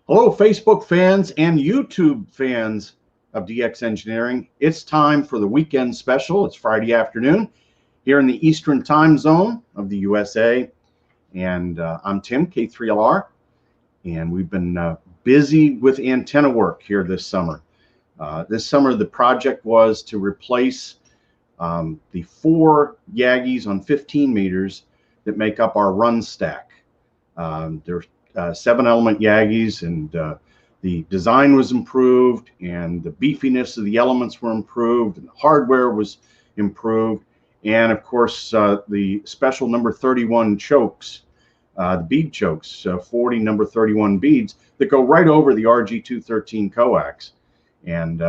Hello, Facebook fans and YouTube fans of DX Engineering. It's time for the weekend special. It's Friday afternoon here in the Eastern time zone of the USA. And I'm Tim, K3LR. And we've been busy with antenna work here this summer. This summer, the project was to replace the 4 Yagis on 15 meters that make up our run stack. There's 7-element Yagis, and the design was improved, and the beefiness of the elements were improved, and the hardware was improved, and of course the special number 31 chokes, the bead chokes, 40 number 31 beads that go right over the RG213 coax, and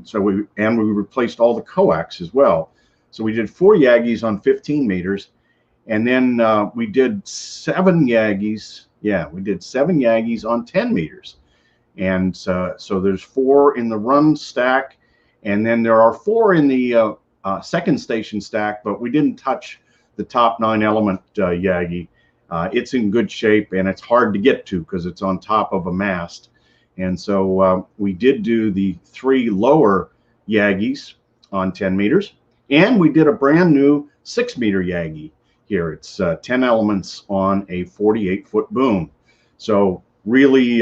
so we replaced all the coax as well. So we did 4 Yagis on 15 meters, and then we did 7 Yagis. Yeah, we did 7 Yagis on 10 meters. And so there's 4 in the run stack, and then there are 4 in the second station stack, but we didn't touch the top 9-element Yagi. It's in good shape, and it's hard to get to because it's on top of a mast. And so we did do the 3 lower Yagis on 10 meters, and we did a brand new 6-meter Yagi. Here it's 10 elements on a 48-foot boom. So really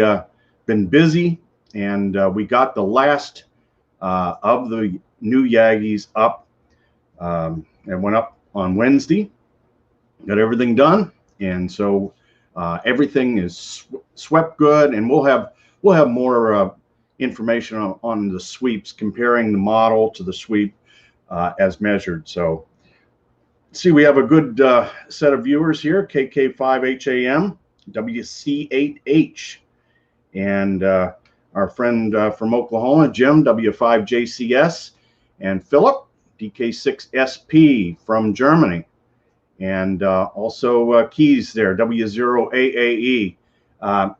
been busy, and we got the last of the new Yagis up and went up on Wednesday. Got everything done, and so everything is swept good, and we'll have more information on the sweeps, comparing the model to the sweep as measured. So see, we have a good set of viewers here, KK5HAM, WC8H, and our friend from Oklahoma, Jim, W5JCS, and Philip, DK6SP from Germany, and also Keys there, W0AAE.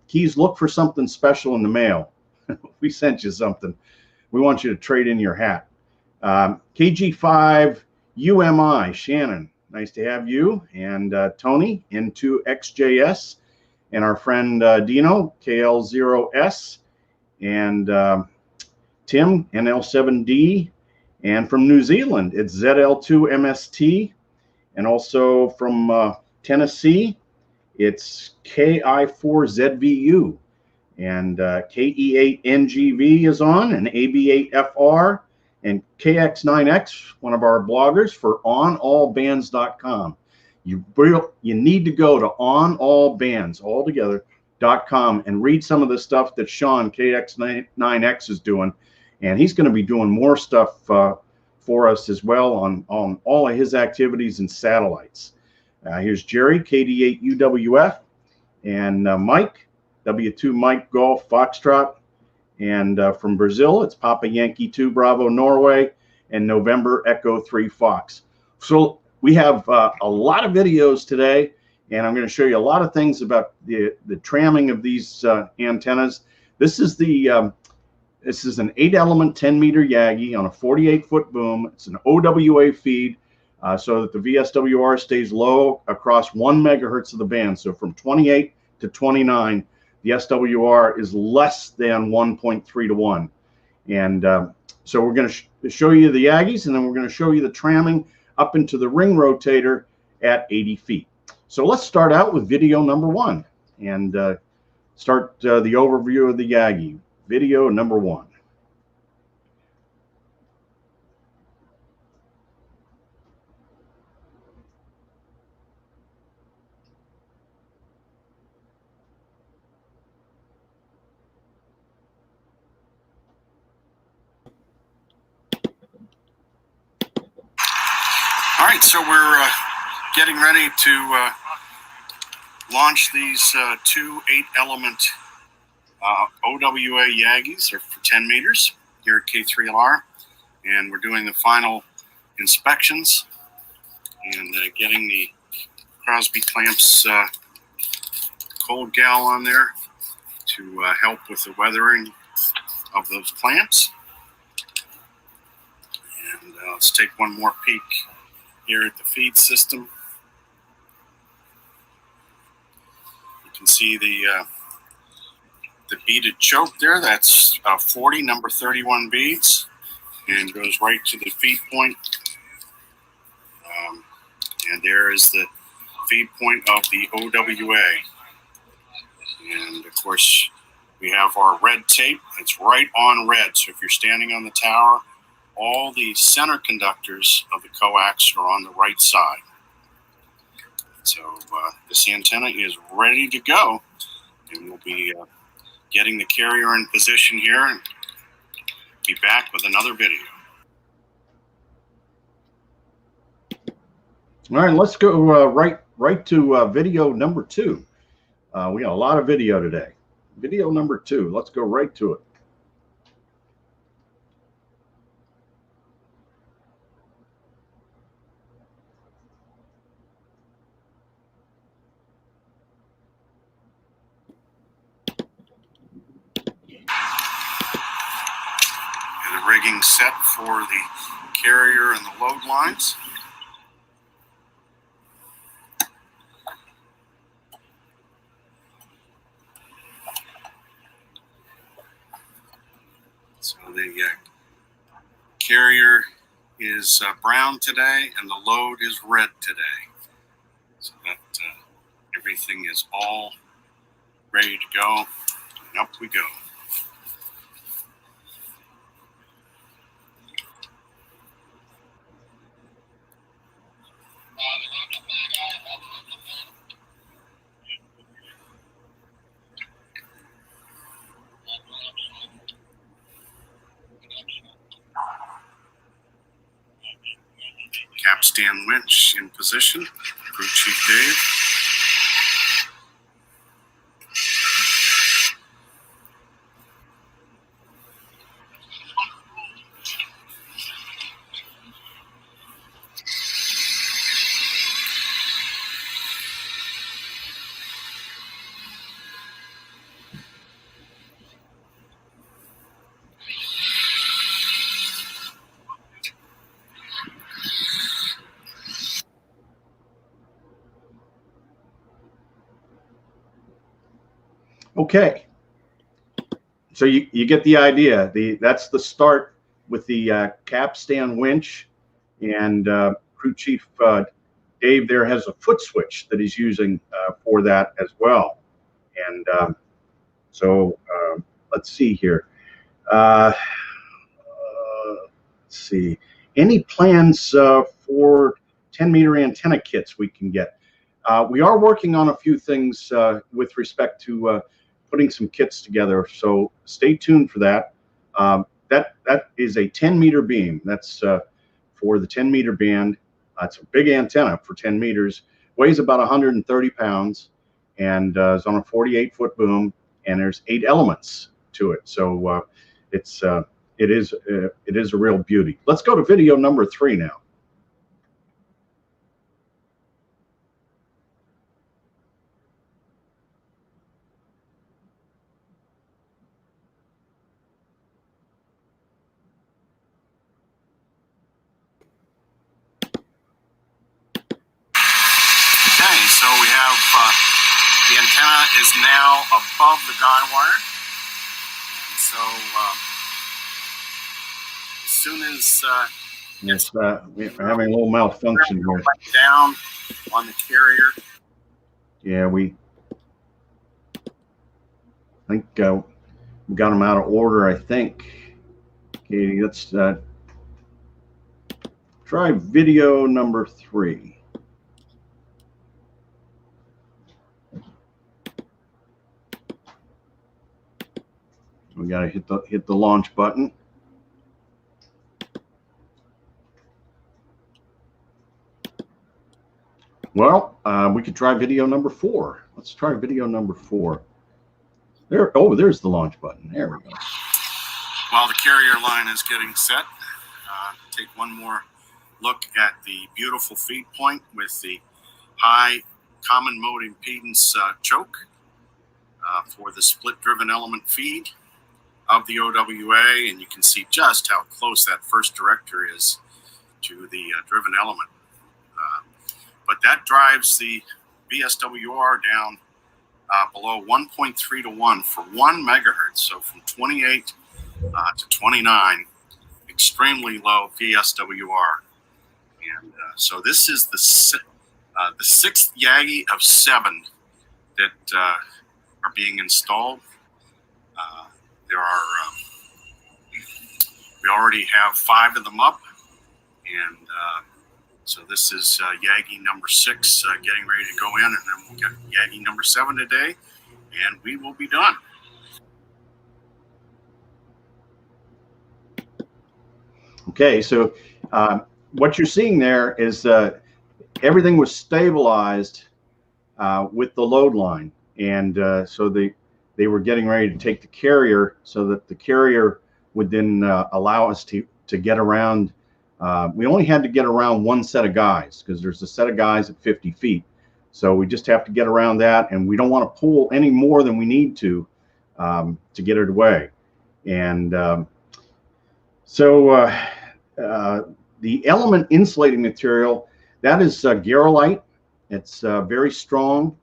Keys, look for something special in the mail. We sent you something. We want you to trade in your hat. KG5 UMI, Shannon, nice to have you, and Tony, N2XJS, and our friend Dino, KL0S, and Tim, NL7D, and from New Zealand, it's ZL2MST, and also from Tennessee, it's KI4ZVU, and KE8NGV is on, and AB8FR, and KX9X, one of our bloggers for onallbands.com. You need to go to onallbands.com and read some of the stuff that Sean, KX9X, is doing. And he's going to be doing more stuff for us as well on all of his activities and satellites. Here's Jerry, KD8UWF, and Mike, W2 Mike Golf Foxtrot. And from Brazil, it's Papa Yankee 2 Bravo Norway and November Echo 3 Fox. So we have a lot of videos today, and I'm going to show you a lot of things about the tramming of these antennas. This is an 8-element 10-meter Yagi on a 48-foot boom. It's an OWA feed, so that the VSWR stays low across 1 megahertz of the band. So from 28 to 29. The SWR is less than 1.3 to 1. And so we're going to show you the Yagis, and then we're going to show you the tramming up into the ring rotator at 80 feet. So let's start out with video number 1 and start the overview of the Yagi. Video number 1. All right, so we're getting ready to launch these 2 8-element OWA Yagis for 10 meters here at K3LR, and we're doing the final inspections and getting the Crosby clamps cold gal on there to help with the weathering of those clamps. And let's take one more peek here at the feed system. You can see the the beaded choke there. That's 40, number 31 beads, and goes right to the feed point. And there is the feed point of the OWA. And of course, we have our red tape. It's right on red. So if you're standing on the tower, all the center conductors of the coax are on the right side. So this antenna is ready to go. And we'll be getting the carrier in position here and be back with another video. All right, let's go right to video number 2. We got a lot of video today. Video number 2. Let's go right to it. And the rigging set for the carrier and the load lines. So the carrier is brown today, and the load is red today. So that everything is all ready to go, and up we go. Capstan winch in position. Crew Chief Dave. Okay, so you get the idea. That's the start with the capstan winch, and Crew Chief Dave there has a foot switch that he's using for that as well. And so let's see here. Let's see. Any plans for 10-meter antenna kits we can get? We are working on a few things with respect to putting some kits together, so stay tuned for that. That is a 10-meter beam. That's for the 10-meter band. It's a big antenna for 10 meters. Weighs about 130 pounds, and is on a 48-foot boom. And there's 8 elements to it, so it is a real beauty. Let's go to video number 3 now. Okay, so we have the antenna is now above the guy wire. And so as soon as Yes, we're having a little malfunction here. Down on the carrier. Yeah, we think we got them out of order, I think. Okay, let's try video number 3. We got to hit the launch button. Well, we could try video number 4. Let's try video number 4. There. Oh, there's the launch button. There we go. While the carrier line is getting set, take one more look at the beautiful feed point with the high common mode impedance choke for the split-driven element feed of the OWA, and you can see just how close that first director is to the driven element. But that drives the VSWR down below 1.3 to 1 for 1 megahertz. So from 28 to 29, extremely low VSWR. And so this is the sixth Yagi of 7 that are being installed. There are we already have 5 of them up, and so this is Yagi number 6 getting ready to go in, and then we'll get Yagi number 7 today, and we will be done. Okay, so what you're seeing there is everything was stabilized with the load line, and so they were getting ready to take the carrier so that the carrier would then allow us to get around. We only had to get around one set of guys because there's a set of guys at 50 feet. So we just have to get around that, and we don't want to pull any more than we need to get it away. And so the element insulating material, that is Garolite. It's very strong.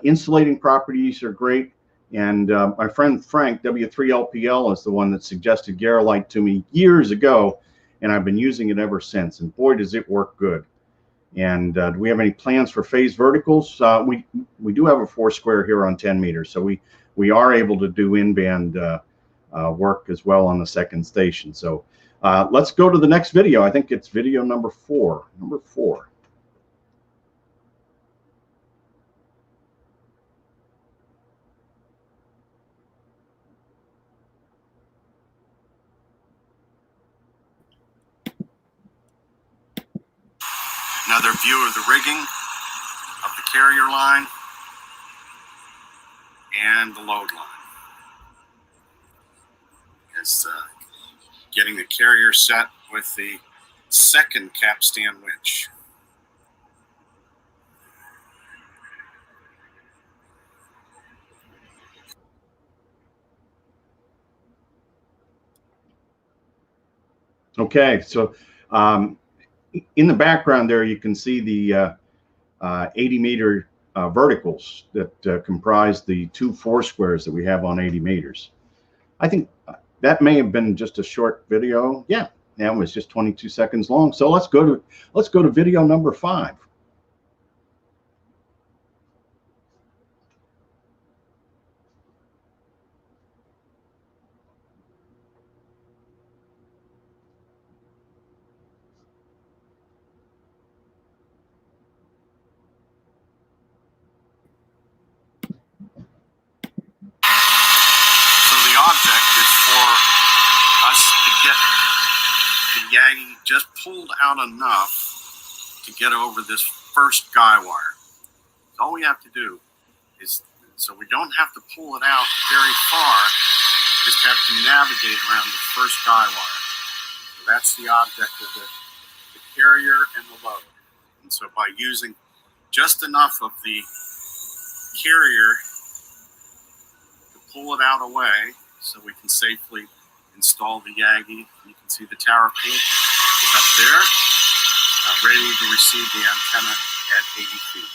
Insulating properties are great. And my friend Frank, W3LPL, is the one that suggested Garolite to me years ago, and I've been using it ever since. And boy, does it work good. And do we have any plans for phase verticals? We do have a 4-square here on 10 meters, so we are able to do in-band work as well on the second station. So let's go to the next video. I think it's video number 4. Number 4. Another view of the rigging of the carrier line and the load line. It's getting the carrier set with the second capstan winch. Okay, so in the background there, you can see the 80-meter verticals that comprise the 2 4-squares that we have on 80 meters. I think that may have been just a short video. Yeah, that was just 22 seconds long. So let's go to video number 5. So the object is for us to get the Yagi just pulled out enough to get over this first guy wire. All we have to do is, so we don't have to pull it out very far, just have to navigate around the first guy wire. So that's the object of the carrier and the load. And so by using just enough of the carrier to pull it out away, so we can safely install the Yagi. You can see the tower paint is up there, ready to receive the antenna at 80 feet.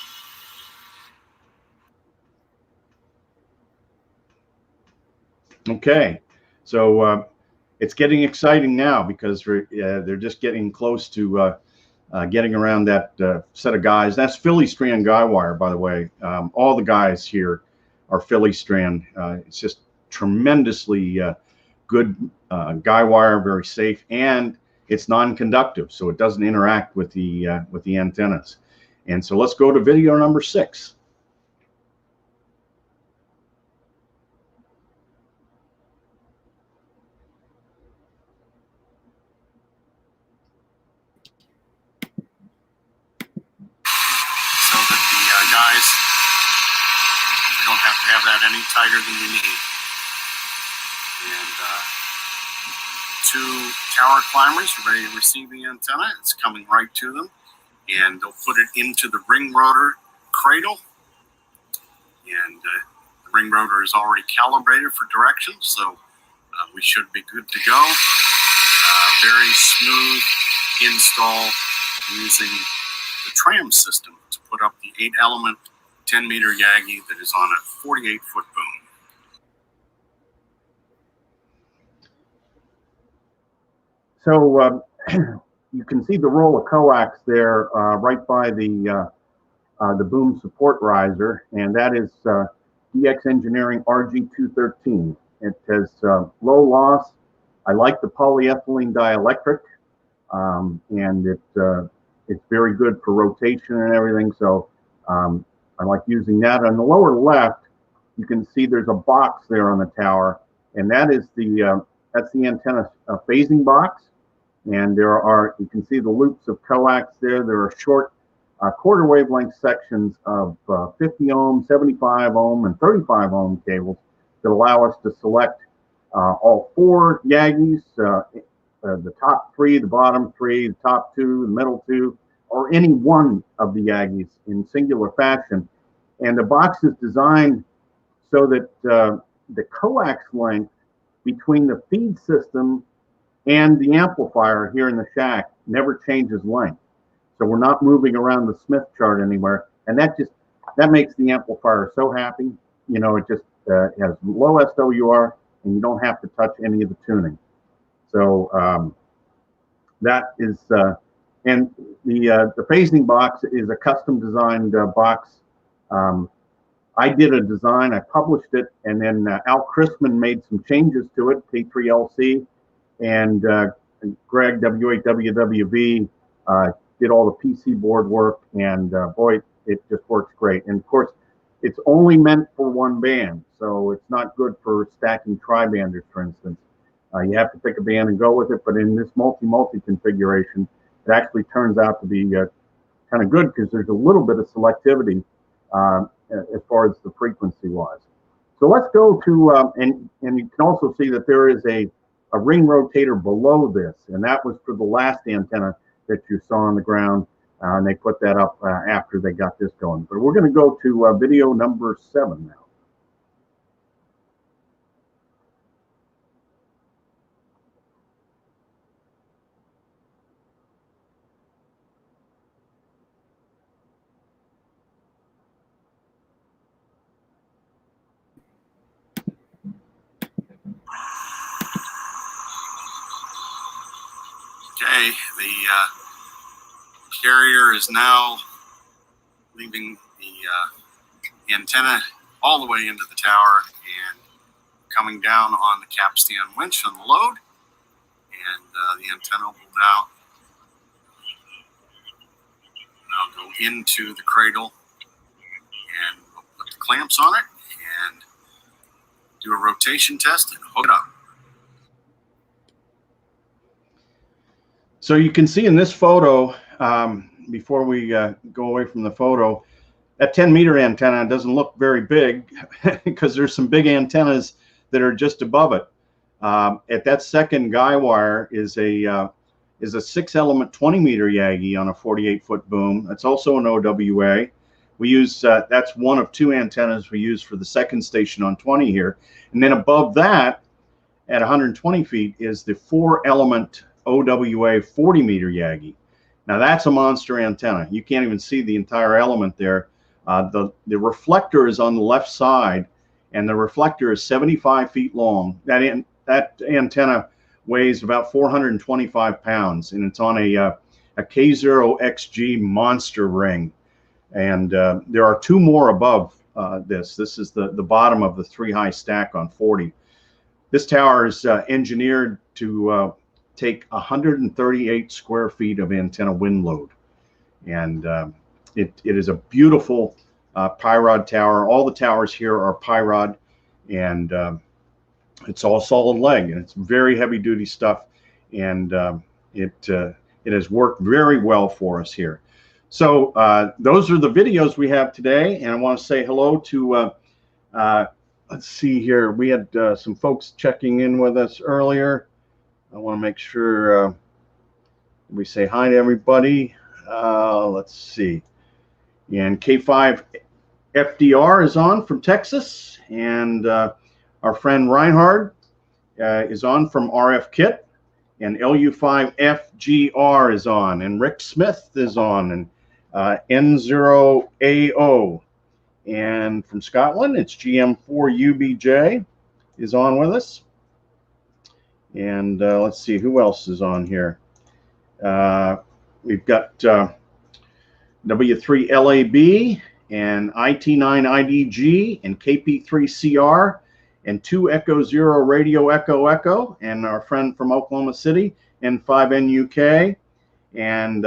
Okay, so it's getting exciting now because they're just getting close to getting around that set of guys. That's Philly strand guy wire, by the way. All the guys here are Philly strand. It's just tremendously good guy wire, very safe, and it's non-conductive, so it doesn't interact with the antennas. And so let's go to video number 6. So that the guys, we don't have to have that any tighter than we need. And 2 tower climbers are ready to receive the antenna. It's coming right to them, and they'll put it into the ring rotor cradle. And the ring rotor is already calibrated for direction, so we should be good to go. Very smooth install using the tram system to put up the 8-element 10-meter Yagi that is on a 48-foot boom. So you can see the roll of coax there right by the boom support riser, and that is DX Engineering RG213. It has low loss. I like the polyethylene dielectric, and it's very good for rotation and everything. So I like using that. On the lower left, you can see there's a box there on the tower, and that is that's the antenna phasing box. And you can see the loops of coax there. There are short quarter wavelength sections of 50 ohm, 75 ohm, and 35 ohm cables that allow us to select all 4 Yagis, the top 3, the bottom 3, the top 2, the middle 2, or any one of the Yagis in singular fashion. And the box is designed so that the coax length between the feed system and the amplifier here in the shack never changes length. So we're not moving around the Smith chart anywhere. And that makes the amplifier so happy. You know, it just has low SWR, and you don't have to touch any of the tuning. So that is, and the phasing box is a custom designed box. I did a design, I published it, and then Al Chrisman made some changes to it, K3LC, and Greg, W8WWV, did all the PC board work, and boy, it just works great. And of course, it's only meant for one band, so it's not good for stacking tri-banders, for instance. You have to pick a band and go with it, but in this multi-multi configuration, it actually turns out to be kind of good because there's a little bit of selectivity as far as the frequency wise. So let's go to, and you can also see that there is a ring rotator below this, and that was for the last antenna that you saw on the ground, and they put that up after they got this going. But we're going to go to video number 7 now. Okay, the carrier is now leaving the antenna all the way into the tower and coming down on the capstan winch on the load, and the antenna will now go into the cradle, and we'll put the clamps on it and do a rotation test and hook it up. So you can see in this photo, before we go away from the photo, that 10-meter antenna doesn't look very big because there's some big antennas that are just above it. At that second guy wire is a 6-element 20-meter Yagi on a 48-foot boom. That's also an OWA. We use that's one of 2 antennas we use for the second station on 20 here. And then above that, at 120 feet, is the 4-element OWA 40-meter Yagi. Now that's a monster antenna. You can't even see the entire element there. The reflector is on the left side, and the reflector is 75 feet long. That antenna weighs about 425 pounds, and it's on a K0XG monster ring. And there are 2 more above this. This is the bottom of the 3-high stack on 40. This tower is engineered to take 138 square feet of antenna wind load. And it is a beautiful Pyrod tower. All the towers here are Pyrod, and it's all solid leg, and it's very heavy duty stuff. And it has worked very well for us here. So those are the videos we have today. And I want to say hello to, let's see here. We had some folks checking in with us earlier. I want to make sure we say hi to everybody. Let's see. And K5FDR is on from Texas, and our friend Reinhard is on from RF Kit, and LU5FGR is on, and Rick Smith is on, and N0AO, And from Scotland, it's GM4UBJ is on with us. And let's see, who else is on here? We've got W3LAB and IT9IDG and KP3CR and 2 Echo 0 Radio Echo Echo, and our friend from Oklahoma City, N5NUK. And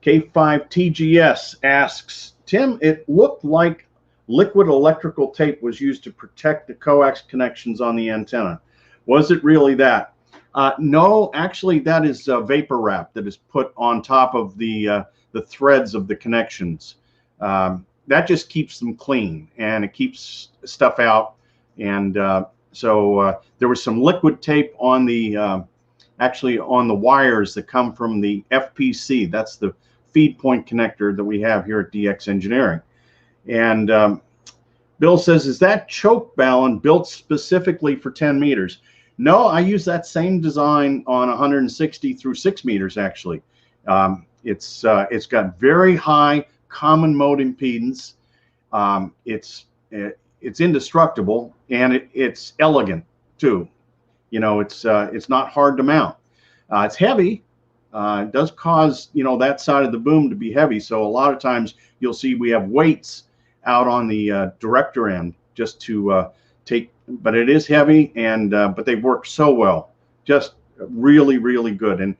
K5TGS asks, Tim, it looked like liquid electrical tape was used to protect the coax connections on the antenna. Was it really that? No, actually, that is vapor wrap that is put on top of the threads of the connections. That just keeps them clean, and it keeps stuff out. And so there was some liquid tape on the actually on the wires that come from the FPC. That's the feed point connector that we have here at DX Engineering. And Bill says, is that choke balun built specifically for 10 meters? No, I use that same design on 160 through 6 meters, actually. It's got very high common mode impedance. It's indestructible, and it's elegant too. You know, it's not hard to mount. It's heavy. It does cause, you know, that side of the boom to be heavy. So a lot of times you'll see we have weights out on the director end just to take, but it is heavy, and but they work so well, just really, really good. And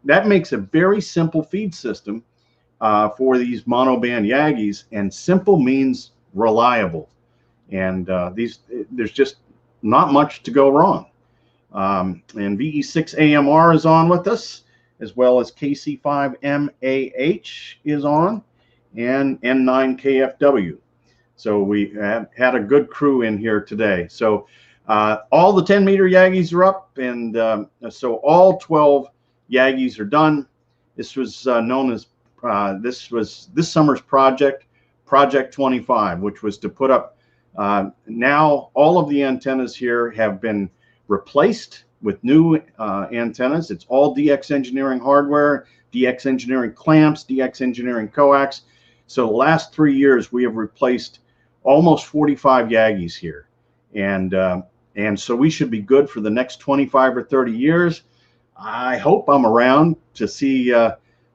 that makes a very simple feed system for these monoband Yagis, and simple means reliable. And there's just not much to go wrong. And VE6AMR is on with us, as well as KC5MAH is on, and N9KFW. So we had a good crew in here today. So all the 10-meter Yagis are up, and so all 12 Yagis are done. This was known as this summer's project, Project 25, which was to put up. Now all of the antennas here have been replaced with new antennas. It's all DX Engineering hardware, DX Engineering clamps, DX Engineering coax. So the last 3 years we have replaced almost 45 Yagis here, and so we should be good for the next 25 or 30 years. I hope I'm around to see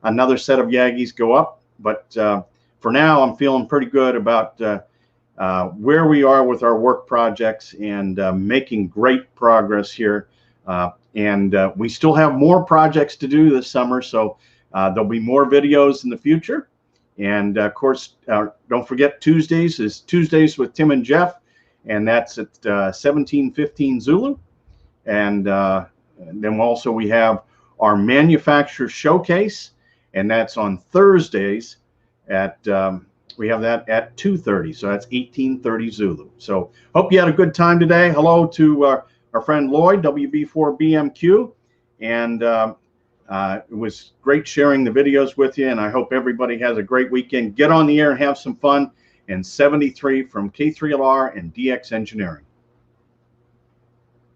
another set of Yagis go up, but for now I'm feeling pretty good about where we are with our work projects, and making great progress here. And we still have more projects to do this summer, so there'll be more videos in the future. And of course, don't forget Tuesdays is Tuesdays with Tim and Jeff, and that's at 17:15 Zulu. And then also we have our manufacturer showcase, and that's on Thursdays at we have that at 2:30, so that's 18:30 Zulu. So hope you had a good time today. Hello to our friend Lloyd, WB4BMQ, and it was great sharing the videos with you, and I hope everybody has a great weekend. Get on the air and have some fun. And 73 from K3LR and DX Engineering.